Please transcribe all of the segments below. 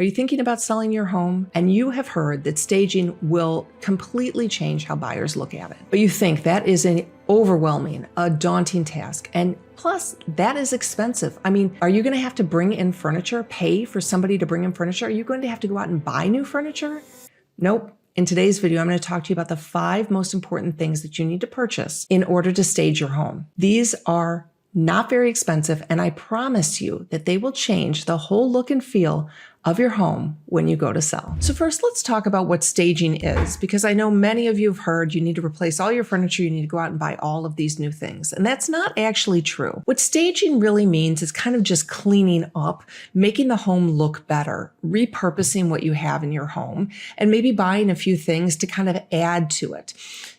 Are you thinking about selling your home? And you have heard that staging will completely change how buyers look at it. But you think that is an overwhelming, a daunting task. And plus, that is expensive. I mean, are you going to have to bring in furniture, pay for somebody to bring in furniture? Are you going to have to go out and buy new furniture? Nope. In today's video, I'm going to talk to you about the 5 most important things that you need to purchase in order to stage your home. These are not very expensive, and I promise you that they will change the whole look and feel of your home when you go to sell. So first, let's talk about what staging is, because I know many of you have heard you need to replace all your furniture, you need to go out and buy all of these new things. And that's not actually true. What staging really means is kind of just cleaning up, making the home look better, repurposing what you have in your home, and maybe buying a few things to kind of add to it.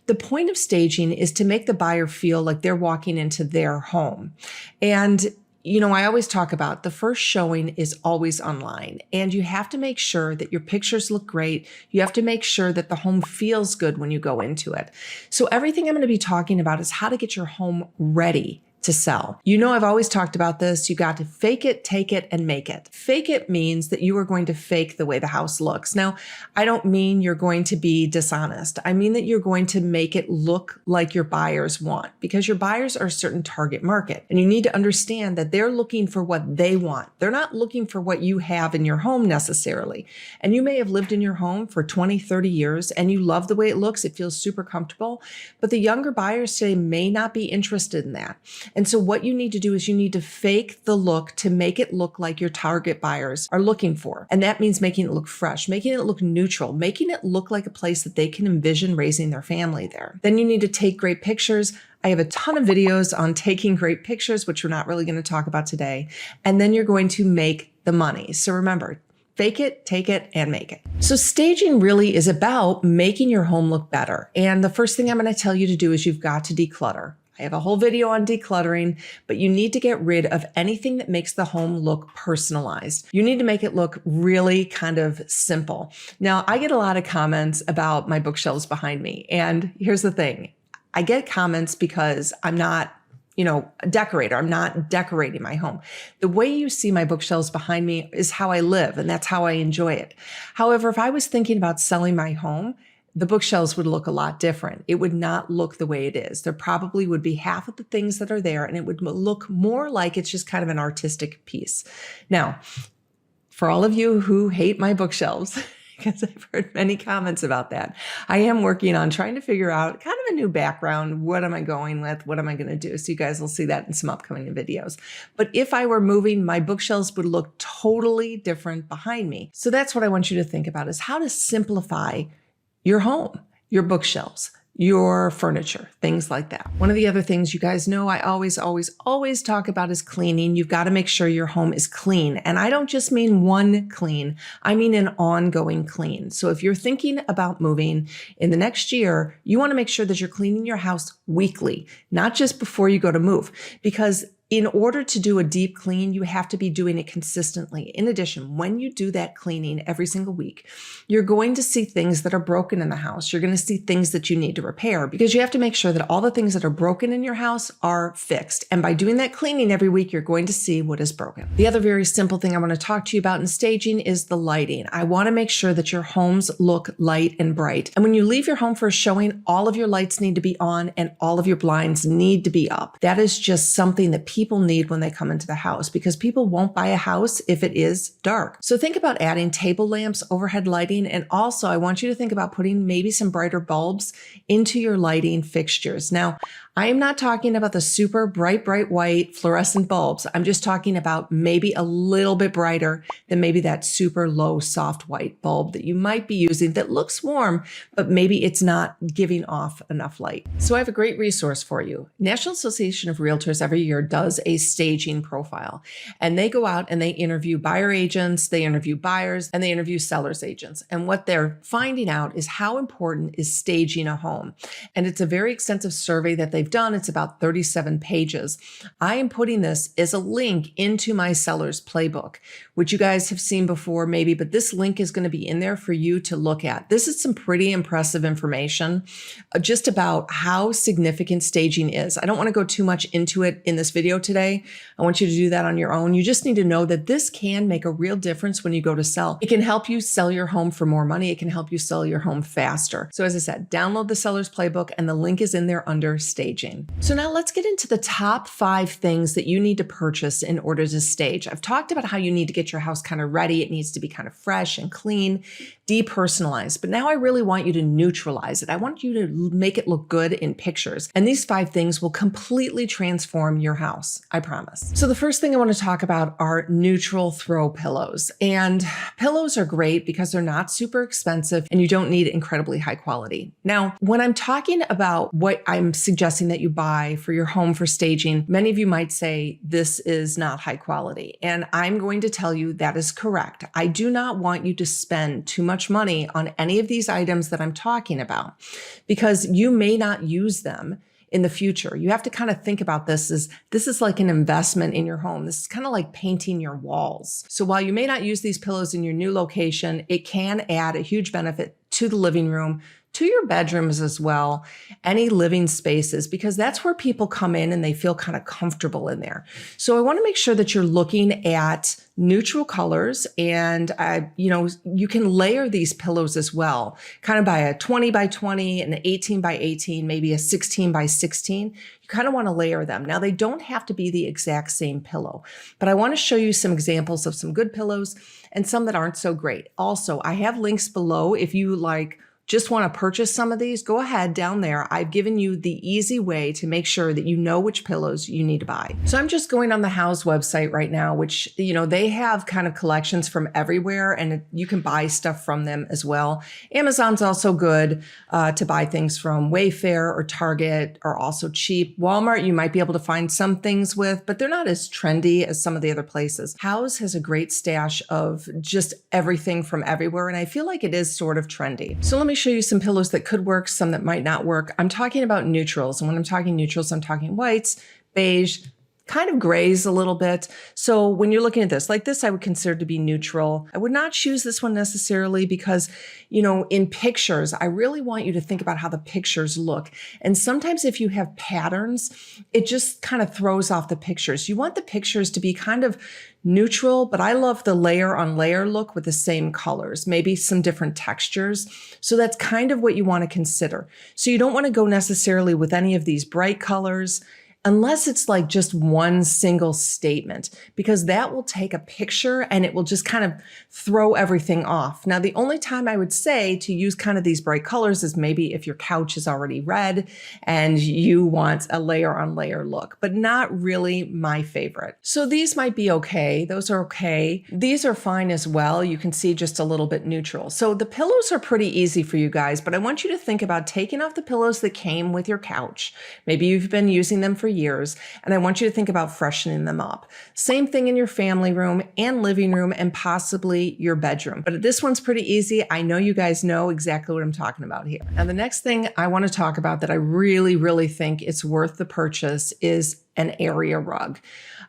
The point of staging is to make the buyer feel like they're walking into their home. And you know, I always talk about the first showing is always online, and you have to make sure that your pictures look great. You have to make sure that the home feels good when you go into it. So everything I'm going to be talking about is how to get your home ready to sell. You know, I've always talked about this. You got to fake it, take it, and make it. Fake it means that you are going to fake the way the house looks. Now, I don't mean you're going to be dishonest. I mean that you're going to make it look like your buyers want, because your buyers are a certain target market. And you need to understand that they're looking for what they want. They're not looking for what you have in your home necessarily. And you may have lived in your home for 20, 30 years, and you love the way it looks. It feels super comfortable. But the younger buyers today may not be interested in that. And so what you need to do is you need to fake the look to make it look like your target buyers are looking for. And that means making it look fresh, making it look neutral, making it look like a place that they can envision raising their family there. Then you need to take great pictures. I have a ton of videos on taking great pictures, which we're not really going to talk about today. And then you're going to make the money. So remember, fake it, take it, and make it. So staging really is about making your home look better. And the first thing I'm going to tell you to do is you've got to declutter. I have a whole video on decluttering, but you need to get rid of anything that makes the home look personalized. You need to make it look really kind of simple. Now, I get a lot of comments about my bookshelves behind me. And here's the thing. I get comments because I'm not, a decorator. I'm not decorating my home. The way you see my bookshelves behind me is how I live, and that's how I enjoy it. However, if I was thinking about selling my home, the bookshelves would look a lot different. It would not look the way it is. There probably would be half of the things that are there, and it would look more like it's just kind of an artistic piece. Now, for all of you who hate my bookshelves, because I've heard many comments about that, I am working on trying to figure out kind of a new background. What am I going with? What am I going to do? So you guys will see that in some upcoming videos. But if I were moving, my bookshelves would look totally different behind me. So that's what I want you to think about, is how to simplify your home, your bookshelves, your furniture, things like that. One of the other things you guys know I always talk about is cleaning. You've got to make sure your home is clean. And I don't just mean one clean, I mean an ongoing clean. So if you're thinking about moving in the next year, you want to make sure that you're cleaning your house weekly, not just before you go to move, because in order to do a deep clean, you have to be doing it consistently. In addition, when you do that cleaning every single week, you're going to see things that are broken in the house. You're going to see things that you need to repair, because you have to make sure that all the things that are broken in your house are fixed. And by doing that cleaning every week, you're going to see what is broken. The other very simple thing I want to talk to you about in staging is the lighting. I want to make sure that your homes look light and bright. And when you leave your home for a showing, all of your lights need to be on and all of your blinds need to be up. That is just something that people need when they come into the house, because people won't buy a house if it is dark. So think about adding table lamps, overhead lighting, and also I want you to think about putting maybe some brighter bulbs into your lighting fixtures. Now, I am not talking about the super bright white fluorescent bulbs. I'm just talking about maybe a little bit brighter than maybe that super low soft white bulb that you might be using that looks warm, but maybe it's not giving off enough light. So I have a great resource for you. National Association of Realtors every year does a staging profile, and they go out and they interview buyer agents, they interview buyers, and they interview sellers agents. And what they're finding out is how important is staging a home. And it's a very extensive survey that they've done. It's about 37 pages. I am putting this as a link into my seller's playbook, which you guys have seen before maybe, but this link is going to be in there for you to look at. This is some pretty impressive information just about how significant staging is. I don't want to go too much into it in this video, video today. I want you to do that on your own. You just need to know that this can make a real difference when you go to sell. It can help you sell your home for more money. It can help you sell your home faster. So as I said, download the Seller's Playbook and the link is in there under staging. So now let's get into the top 5 things that you need to purchase in order to stage. I've talked about how you need to get your house kind of ready. It needs to be kind of fresh and clean, depersonalized. But now I really want you to neutralize it. I want you to make it look good in pictures. And these 5 things will completely transform your house, I promise. So the first thing I want to talk about are neutral throw pillows. And pillows are great because they're not super expensive and you don't need incredibly high quality. Now, when I'm talking about what I'm suggesting that you buy for your home for staging, many of you might say this is not high quality. And I'm going to tell you that is correct. I do not want you to spend too much money on any of these items that I'm talking about because you may not use them in the future. You have to kind of think about this as this is like an investment in your home. This is kind of like painting your walls. So while you may not use these pillows in your new location, it can add a huge benefit to the living room, to your bedrooms as well, any living spaces, because that's where people come in and they feel kind of comfortable in there. So I want to make sure that you're looking at neutral colors and, you can layer these pillows as well, kind of by a 20 by 20, an 18 by 18, maybe a 16 by 16. You kind of want to layer them. Now, they don't have to be the exact same pillow, but I want to show you some examples of some good pillows and some that aren't so great. Also, I have links below if you just want to purchase some of these, go ahead down there. I've given you the easy way to make sure that you know which pillows you need to buy. So I'm just going on the House website right now, which, they have kind of collections from everywhere and you can buy stuff from them as well. Amazon's also good to buy things from. Wayfair or Target are also cheap. Walmart, you might be able to find some things with, but they're not as trendy as some of the other places. House has a great stash of just everything from everywhere. And I feel like it is sort of trendy. So let me show you some pillows that could work, some that might not work. I'm talking about neutrals. And when I'm talking neutrals, I'm talking whites, beige, kind of grays a little bit. So when you're looking at this, like this, I would consider to be neutral. I would not choose this one necessarily because, in pictures, I really want you to think about how the pictures look. And sometimes if you have patterns, it just kind of throws off the pictures. You want the pictures to be kind of neutral, but I love the layer on layer look with the same colors, maybe some different textures. So that's kind of what you want to consider. So you don't want to go necessarily with any of these bright colors, unless it's like just one single statement, because that will take a picture and it will just kind of throw everything off. Now, the only time I would say to use kind of these bright colors is maybe if your couch is already red and you want a layer on layer look, but not really my favorite. So these might be okay. Those are okay. These are fine as well. You can see just a little bit neutral. So the pillows are pretty easy for you guys, but I want you to think about taking off the pillows that came with your couch. Maybe you've been using them for years, and I want you to think about freshening them up. Same thing in your family room and living room and possibly your bedroom. But this one's pretty easy. I know you guys know exactly what I'm talking about here. Now, the next thing I want to talk about that I really, really think it's worth the purchase is an area rug.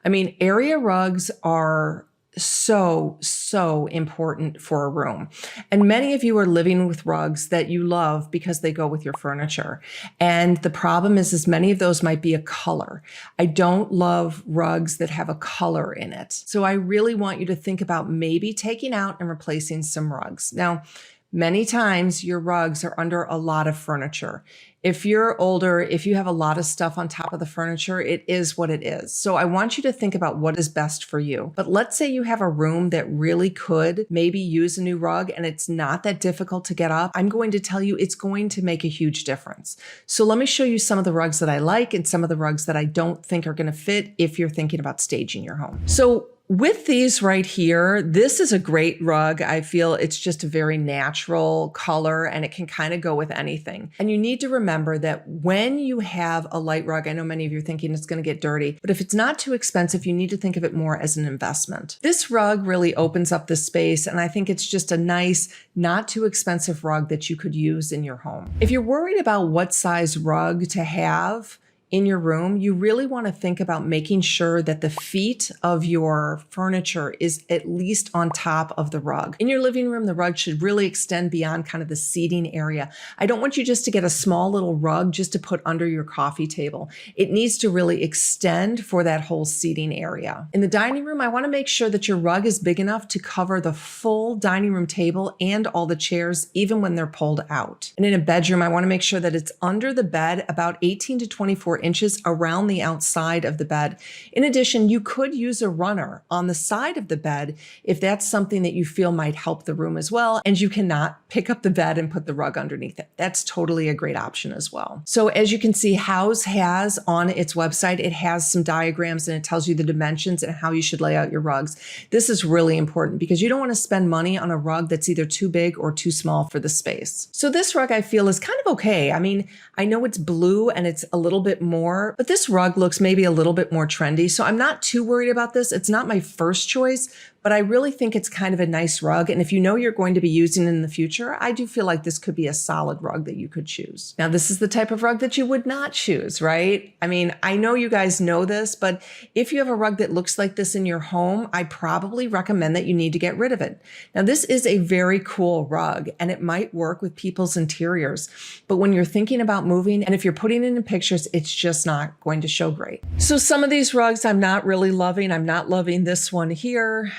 I mean, area rugs are so important for a room. And many of you are living with rugs that you love because they go with your furniture. And the problem is many of those might be a color. I don't love rugs that have a color in it. So I really want you to think about maybe taking out and replacing some rugs. Now, many times your rugs are under a lot of furniture. If you're older, if you have a lot of stuff on top of the furniture, it is what it is. So I want you to think about what is best for you. But let's say you have a room that really could maybe use a new rug and it's not that difficult to get up. I'm going to tell you it's going to make a huge difference. So let me show you some of the rugs that I like and some of the rugs that I don't think are going to fit if you're thinking about staging your home. So with these right here, this is a great rug. I feel it's just a very natural color and it can kind of go with anything. And you need to remember that when you have a light rug, I know many of you are thinking it's going to get dirty, but if it's not too expensive, you need to think of it more as an investment. This rug really opens up the space, and I think it's just a nice, not too expensive rug that you could use in your home. If you're worried about what size rug to have in your room, you really want to think about making sure that the feet of your furniture is at least on top of the rug. In your living room, the rug should really extend beyond kind of the seating area. I don't want you just to get a small little rug just to put under your coffee table. It needs to really extend for that whole seating area. In the dining room, I want to make sure that your rug is big enough to cover the full dining room table and all the chairs, even when they're pulled out. And in a bedroom, I want to make sure that it's under the bed about 18 to 24 inches around the outside of the bed. In addition, you could use a runner on the side of the bed if that's something that you feel might help the room as well, and you cannot pick up the bed and put the rug underneath it. That's totally a great option as well. So as you can see, Houzz has on its website, it has some diagrams and it tells you the dimensions and how you should lay out your rugs. This is really important because you don't want to spend money on a rug that's either too big or too small for the space. So this rug I feel is kind of okay. I mean, I know it's blue and it's a little bit more, but this rug looks maybe a little bit more trendy. So I'm not too worried about this. It's not my first choice, but I really think it's kind of a nice rug. And if you know you're going to be using it in the future, I do feel like this could be a solid rug that you could choose. Now, this is the type of rug that you would not choose, right? I mean, I know you guys know this, but if you have a rug that looks like this in your home, I probably recommend that you need to get rid of it. Now, this is a very cool rug and it might work with people's interiors, but when you're thinking about moving and if you're putting it in pictures, it's just not going to show great. So some of these rugs I'm not really loving. I'm not loving this one here.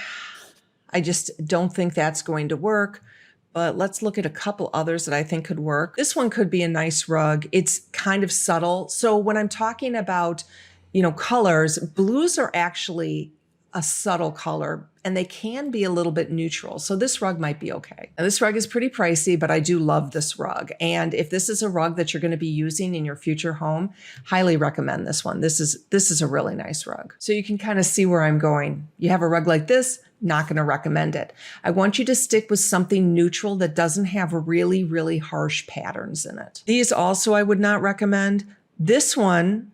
I just don't think that's going to work, but let's look at a couple others that I think could work. This one could be a nice rug. It's kind of subtle. So when I'm talking about, colors, blues are actually a subtle color and they can be a little bit neutral. So this rug might be okay. Now this rug is pretty pricey, but I do love this rug. And if this is a rug that you're going to be using in your future home, highly recommend this one. This is a really nice rug. So you can kind of see where I'm going. You have a rug like this, not going to recommend it. I want you to stick with something neutral that doesn't have really, really harsh patterns in it. These also I would not recommend. This one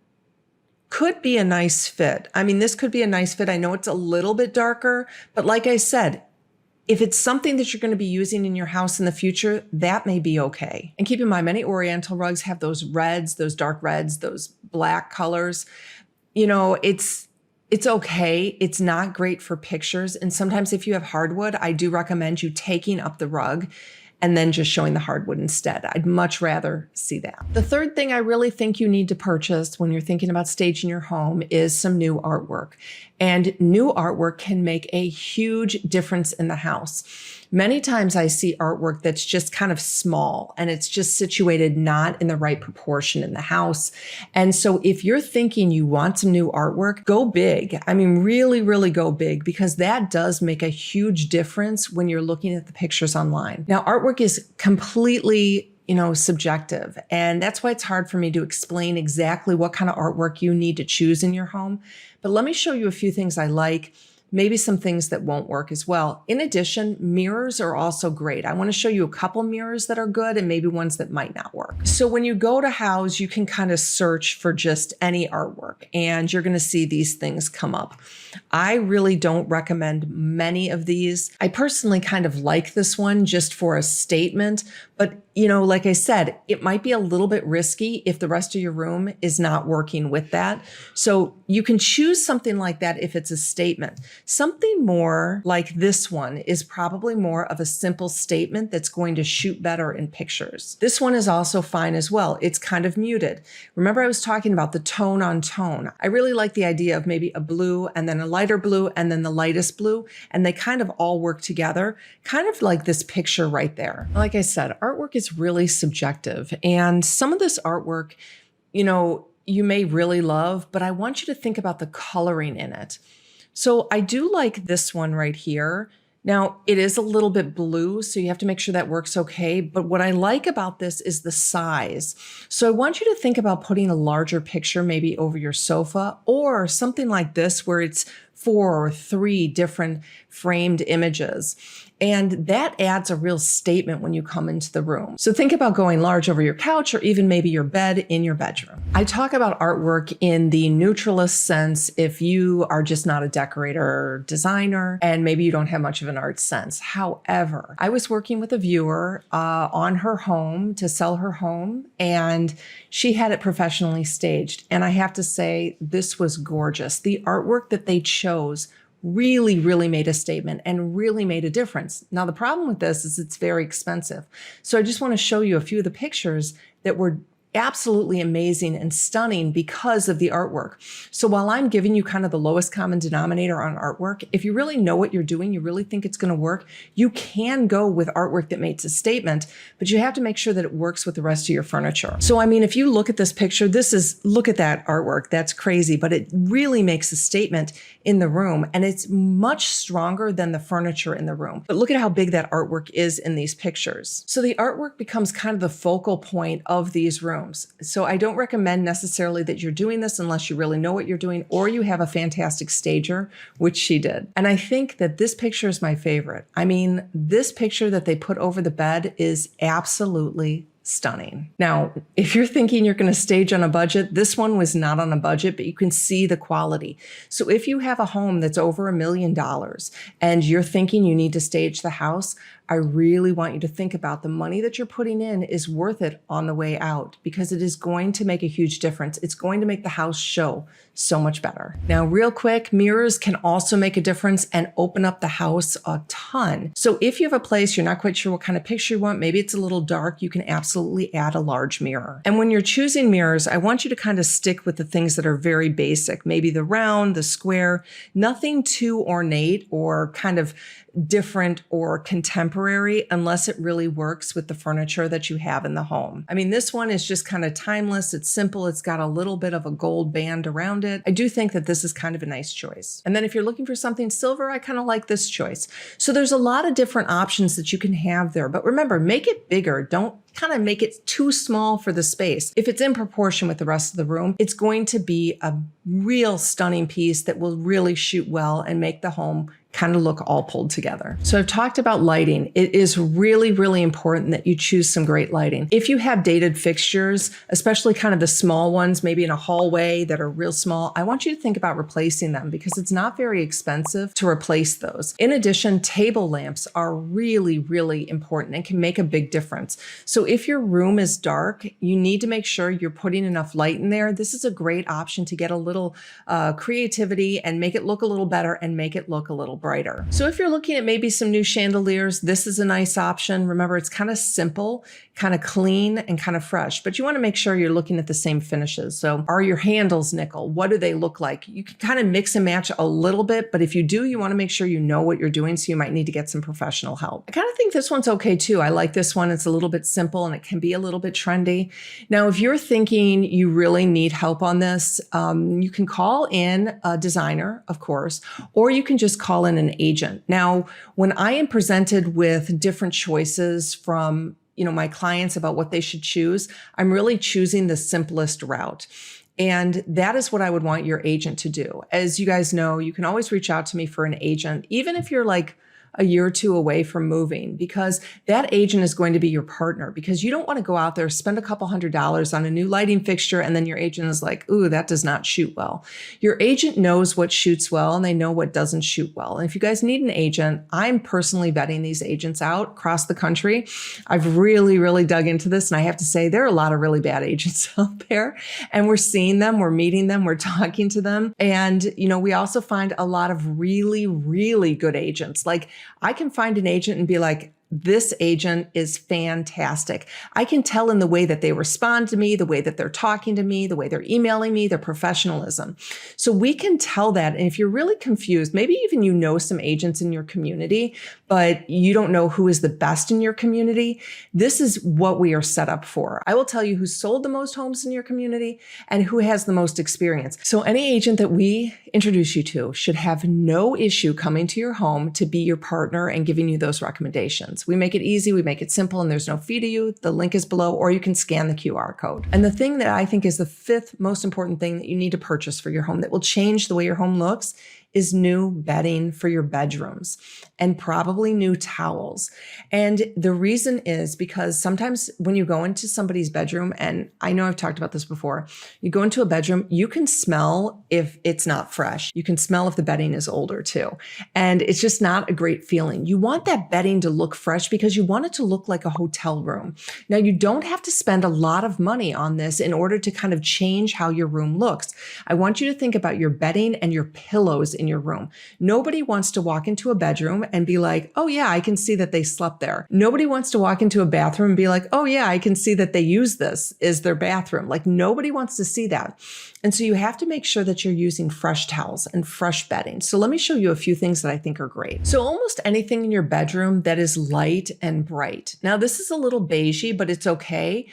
could be a nice fit. I mean, this could be a nice fit. I know it's a little bit darker, but like I said, if it's something that you're going to be using in your house in the future, that may be okay. And keep in mind, many Oriental rugs have those reds, those dark reds, those black colors. It's okay. It's not great for pictures. And sometimes if you have hardwood, I do recommend you taking up the rug and then just showing the hardwood instead. I'd much rather see that. The third thing I really think you need to purchase when you're thinking about staging your home is some new artwork. And new artwork can make a huge difference in the house. Many times I see artwork that's just kind of small and it's just situated not in the right proportion in the house. And so if you're thinking you want some new artwork, go big. I mean, really, really go big because that does make a huge difference when you're looking at the pictures online. Now, artwork is completely subjective. And that's why it's hard for me to explain exactly what kind of artwork you need to choose in your home. But let me show you a few things I like, maybe some things that won't work as well. In addition, mirrors are also great. I want to show you a couple mirrors that are good and maybe ones that might not work. So when you go to Houzz, you can kind of search for just any artwork and you're going to see these things come up. I really don't recommend many of these. I personally kind of like this one just for a statement, but like I said, it might be a little bit risky if the rest of your room is not working with that. So you can choose something like that if it's a statement. Something more like this one is probably more of a simple statement that's going to shoot better in pictures. This one is also fine as well. It's kind of muted. Remember I was talking about the tone on tone. I really like the idea of maybe a blue and then a lighter blue and then the lightest blue, and they kind of all work together, kind of like this picture right there. Like I said, artwork is really subjective, and some of this artwork, you may really love, but I want you to think about the coloring in it. So I do like this one right here. Now, it is a little bit blue, so you have to make sure that works okay. But what I like about this is the size. So I want you to think about putting a larger picture maybe over your sofa or something like this where it's 4 or 3 different framed images. And that adds a real statement when you come into the room. So think about going large over your couch or even maybe your bed in your bedroom. I talk about artwork in the neutralist sense if you are just not a decorator or designer and maybe you don't have much of an art sense. However, I was working with a viewer on her home to sell her home, and she had it professionally staged. And I have to say, this was gorgeous. The artwork that they chose really, really made a statement and really made a difference. Now, the problem with this is it's very expensive. So I just want to show you a few of the pictures that were absolutely amazing and stunning because of the artwork. So while I'm giving you kind of the lowest common denominator on artwork, if you really know what you're doing, you really think it's going to work, you can go with artwork that makes a statement, but you have to make sure that it works with the rest of your furniture. So, I mean, if you look at this picture, look at that artwork. That's crazy, but it really makes a statement in the room, and it's much stronger than the furniture in the room. But look at how big that artwork is in these pictures. So the artwork becomes kind of the focal point of these rooms. So I don't recommend necessarily that you're doing this unless you really know what you're doing or you have a fantastic stager, which she did. And I think that this picture is my favorite. I mean, this picture that they put over the bed is absolutely stunning. Now, if you're thinking you're going to stage on a budget, this one was not on a budget, but you can see the quality. So if you have a home that's over $1 million and you're thinking you need to stage the house, I really want you to think about the money that you're putting in is worth it on the way out, because it is going to make a huge difference. It's going to make the house show so much better. Now, real quick, mirrors can also make a difference and open up the house a ton. So if you have a place you're not quite sure what kind of picture you want, maybe it's a little dark, you can absolutely add a large mirror. And when you're choosing mirrors, I want you to kind of stick with the things that are very basic, maybe the round, the square, nothing too ornate or kind of different or contemporary unless it really works with the furniture that you have in the home. I mean, this one is just kind of timeless. It's simple. It's got a little bit of a gold band around it. I do think that this is kind of a nice choice. And then if you're looking for something silver, I kind of like this choice. So there's a lot of different options that you can have there. But remember, make it bigger. Don't kind of make it too small for the space. If it's in proportion with the rest of the room, it's going to be a real stunning piece that will really shoot well and make the home kind of look all pulled together. So I've talked about lighting. It is really, really important that you choose some great lighting. If you have dated fixtures, especially kind of the small ones, maybe in a hallway that are real small, I want you to think about replacing them because it's not very expensive to replace those. In addition, table lamps are really, really important and can make a big difference. So if your room is dark, you need to make sure you're putting enough light in there. This is a great option to get a little creativity and make it look a little better and make it look a little brighter. So if you're looking at maybe some new chandeliers, this is a nice option. Remember, it's kind of simple, kind of clean, and kind of fresh, but you want to make sure you're looking at the same finishes. So are your handles nickel? What do they look like? You can kind of mix and match a little bit, but if you do, you want to make sure you know what you're doing, so you might need to get some professional help. I kind of think this one's okay too. I like this one. It's a little bit simple and it can be a little bit trendy. Now, if you're thinking you really need help on this, you can call in a designer, of course, or you can just call in an agent. Now, when I am presented with different choices from my clients about what they should choose, I'm really choosing the simplest route. And that is what I would want your agent to do. As you guys know, you can always reach out to me for an agent, even if you're like a year or two away from moving, because that agent is going to be your partner, because you don't want to go out there, spend a couple $100s on a new lighting fixture, and then your agent is like, ooh, that does not shoot well. Your agent knows what shoots well and they know what doesn't shoot well. And if you guys need an agent, I'm personally vetting these agents out across the country. I've really, really dug into this, and I have to say there are a lot of really bad agents out there, and we're seeing them, we're meeting them, we're talking to them. And, we also find a lot of really, really good agents. Like, I can find an agent and be like, this agent is fantastic. I can tell in the way that they respond to me, the way that they're talking to me, the way they're emailing me, their professionalism. So we can tell that. And if you're really confused, maybe even some agents in your community, but you don't know who is the best in your community, this is what we are set up for. I will tell you who sold the most homes in your community and who has the most experience. So any agent that we introduce you to should have no issue coming to your home to be your partner and giving you those recommendations. We make it easy, we make it simple, and there's no fee to you. The link is below, or you can scan the QR code. And the thing that I think is the fifth most important thing that you need to purchase for your home that will change the way your home looks is new bedding for your bedrooms and probably new towels. And the reason is because sometimes when you go into somebody's bedroom, and I know I've talked about this before, you go into a bedroom, you can smell if it's not fresh. You can smell if the bedding is older too. And it's just not a great feeling. You want that bedding to look fresh because you want it to look like a hotel room. Now, you don't have to spend a lot of money on this in order to kind of change how your room looks. I want you to think about your bedding and your pillows in your room. Nobody wants to walk into a bedroom and be like, oh yeah, I can see that they slept there. Nobody wants to walk into a bathroom and be like, oh yeah, I can see that they use this as their bathroom. Like, nobody wants to see that. And so you have to make sure that you're using fresh towels and fresh bedding. So let me show you a few things that I think are great. So almost anything in your bedroom that is light and bright. Now this is a little beigey, but it's okay.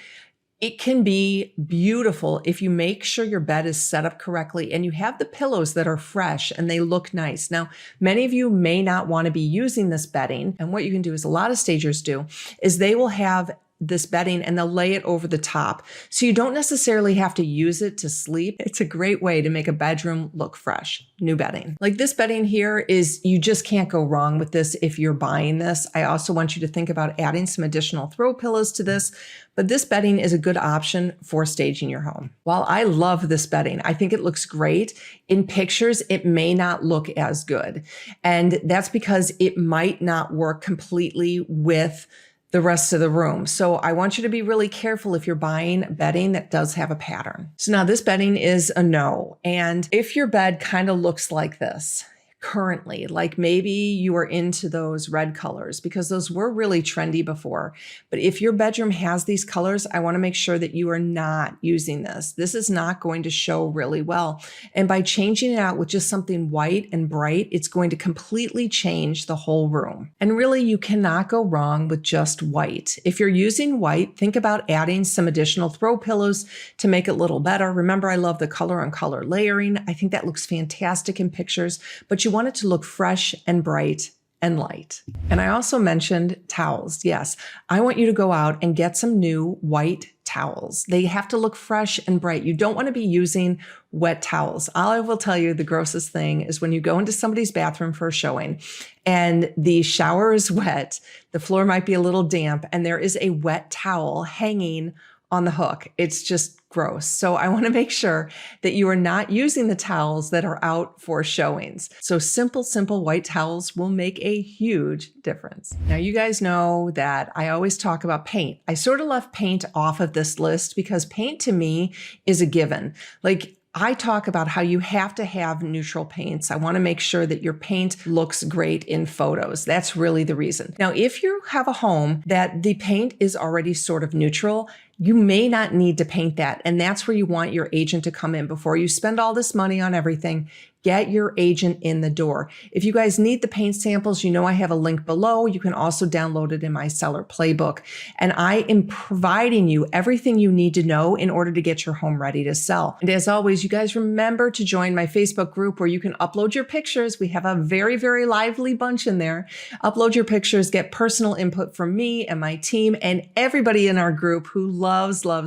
It can be beautiful if you make sure your bed is set up correctly and you have the pillows that are fresh and they look nice. Now, many of you may not want to be using this bedding. And what you can do is, a lot of stagers do, is they will have this bedding and they'll lay it over the top. So you don't necessarily have to use it to sleep. It's a great way to make a bedroom look fresh. New bedding. Like this bedding here is, you just can't go wrong with this if you're buying this. I also want you to think about adding some additional throw pillows to this, but this bedding is a good option for staging your home. While I love this bedding, I think it looks great. In pictures, it may not look as good. And that's because it might not work completely with the rest of the room. So I want you to be really careful if you're buying bedding that does have a pattern. So now this bedding is a no. And if your bed kind of looks like this currently, like maybe you are into those red colors because those were really trendy before. But if your bedroom has these colors, I want to make sure that you are not using this. This is not going to show really well. And by changing it out with just something white and bright, it's going to completely change the whole room. And really, you cannot go wrong with just white. If you're using white, think about adding some additional throw pillows to make it a little better. Remember, I love the color on color layering. I think that looks fantastic in pictures, but you want it to look fresh and bright and light. And I also mentioned towels. Yes, I want you to go out and get some new white towels. They have to look fresh and bright. You don't want to be using wet towels. All I will tell you, the grossest thing is when you go into somebody's bathroom for a showing and the shower is wet, the floor might be a little damp, and there is a wet towel hanging on the hook. It's just gross. So I want to make sure that you are not using the towels that are out for showings. So simple white towels will make a huge difference. Now, you guys know that I always talk about paint. I sort of left paint off of this list because paint to me is a given. Like, I talk about how you have to have neutral paints. I want to make sure that your paint looks great in photos. That's really the reason. Now, if you have a home that the paint is already sort of neutral, you may not need to paint that. And that's where you want your agent to come in. Before you spend all this money on everything, get your agent in the door. If you guys need the paint samples, you know I have a link below. You can also download it in my seller playbook. And I am providing you everything you need to know in order to get your home ready to sell. And as always, you guys remember to join my Facebook group where you can upload your pictures. We have a very, very lively bunch in there. Upload your pictures, get personal input from me and my team and everybody in our group who loves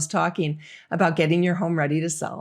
talking about getting your home ready to sell.